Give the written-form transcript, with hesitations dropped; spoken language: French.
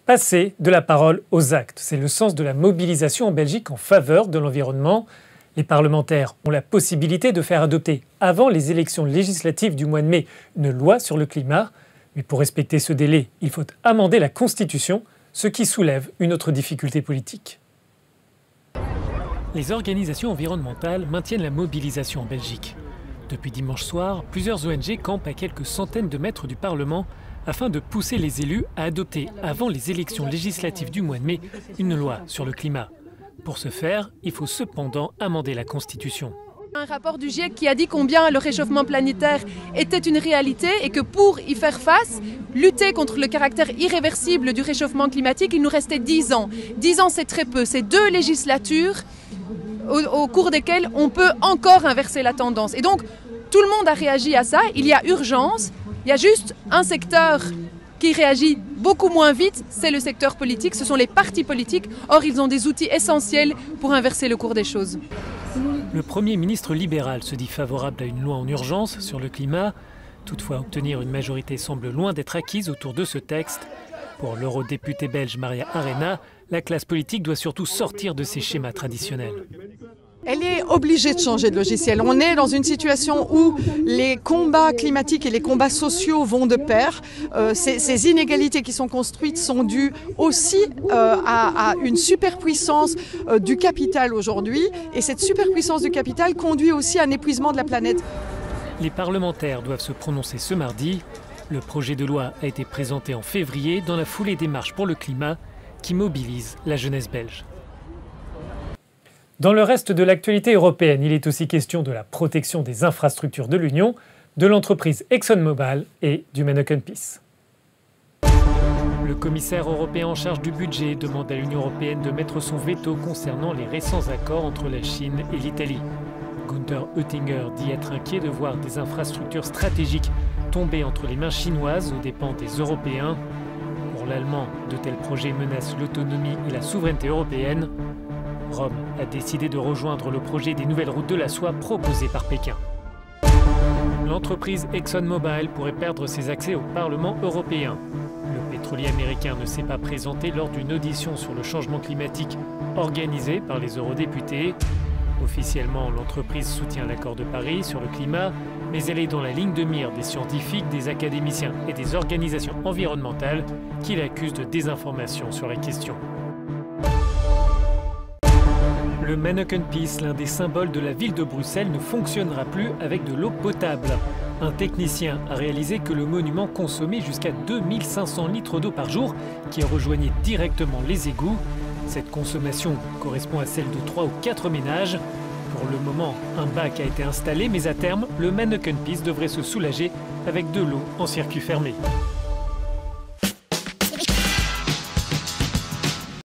Passer de la parole aux actes, c'est le sens de la mobilisation en Belgique en faveur de l'environnement. Les parlementaires ont la possibilité de faire adopter, avant les élections législatives du mois de mai, une loi sur le climat. Mais pour respecter ce délai, il faut amender la Constitution, ce qui soulève une autre difficulté politique. Les organisations environnementales maintiennent la mobilisation en Belgique. Depuis dimanche soir, plusieurs ONG campent à quelques centaines de mètres du Parlement afin de pousser les élus à adopter, avant les élections législatives du mois de mai, une loi sur le climat. Pour ce faire, il faut cependant amender la Constitution. Un rapport du GIEC qui a dit combien le réchauffement planétaire était une réalité et que pour y faire face, lutter contre le caractère irréversible du réchauffement climatique, il nous restait 10 ans. 10 ans, c'est très peu. C'est 2 législatures au cours desquelles on peut encore inverser la tendance. Et donc, tout le monde a réagi à ça. Il y a urgence. Il y a juste un secteur qui réagit beaucoup moins vite, c'est le secteur politique, ce sont les partis politiques. Or, ils ont des outils essentiels pour inverser le cours des choses. Le Premier ministre libéral se dit favorable à une loi en urgence sur le climat. Toutefois, obtenir une majorité semble loin d'être acquise autour de ce texte. Pour l'eurodéputée belge Maria Arena, la classe politique doit surtout sortir de ses schémas traditionnels. Elle est obligée de changer de logiciel. On est dans une situation où les combats climatiques et les combats sociaux vont de pair. Ces inégalités qui sont construites sont dues aussi à une superpuissance du capital aujourd'hui. Et cette superpuissance du capital conduit aussi à un épuisement de la planète. Les parlementaires doivent se prononcer ce mardi. Le projet de loi a été présenté en février dans la foulée des marches pour le climat qui mobilisent la jeunesse belge. Dans le reste de l'actualité européenne, il est aussi question de la protection des infrastructures de l'Union, de l'entreprise ExxonMobil et du Manneken Pis. Le commissaire européen en charge du budget demande à l'Union européenne de mettre son veto concernant les récents accords entre la Chine et l'Italie. Günther Oettinger dit être inquiet de voir des infrastructures stratégiques tomber entre les mains chinoises aux dépens des Européens. Pour l'Allemand, de tels projets menacent l'autonomie et la souveraineté européenne. Rome a décidé de rejoindre le projet des nouvelles routes de la soie proposées par Pékin. L'entreprise ExxonMobil pourrait perdre ses accès au Parlement européen. Le pétrolier américain ne s'est pas présenté lors d'une audition sur le changement climatique organisée par les eurodéputés. Officiellement, l'entreprise soutient l'accord de Paris sur le climat, mais elle est dans la ligne de mire des scientifiques, des académiciens et des organisations environnementales qui l'accusent de désinformation sur la question. Le Manneken Pis, l'un des symboles de la ville de Bruxelles, ne fonctionnera plus avec de l'eau potable. Un technicien a réalisé que le monument consommait jusqu'à 2500 litres d'eau par jour, qui rejoignait directement les égouts. Cette consommation correspond à celle de 3 ou 4 ménages. Pour le moment, un bac a été installé, mais à terme, le Manneken Pis devrait se soulager avec de l'eau en circuit fermé.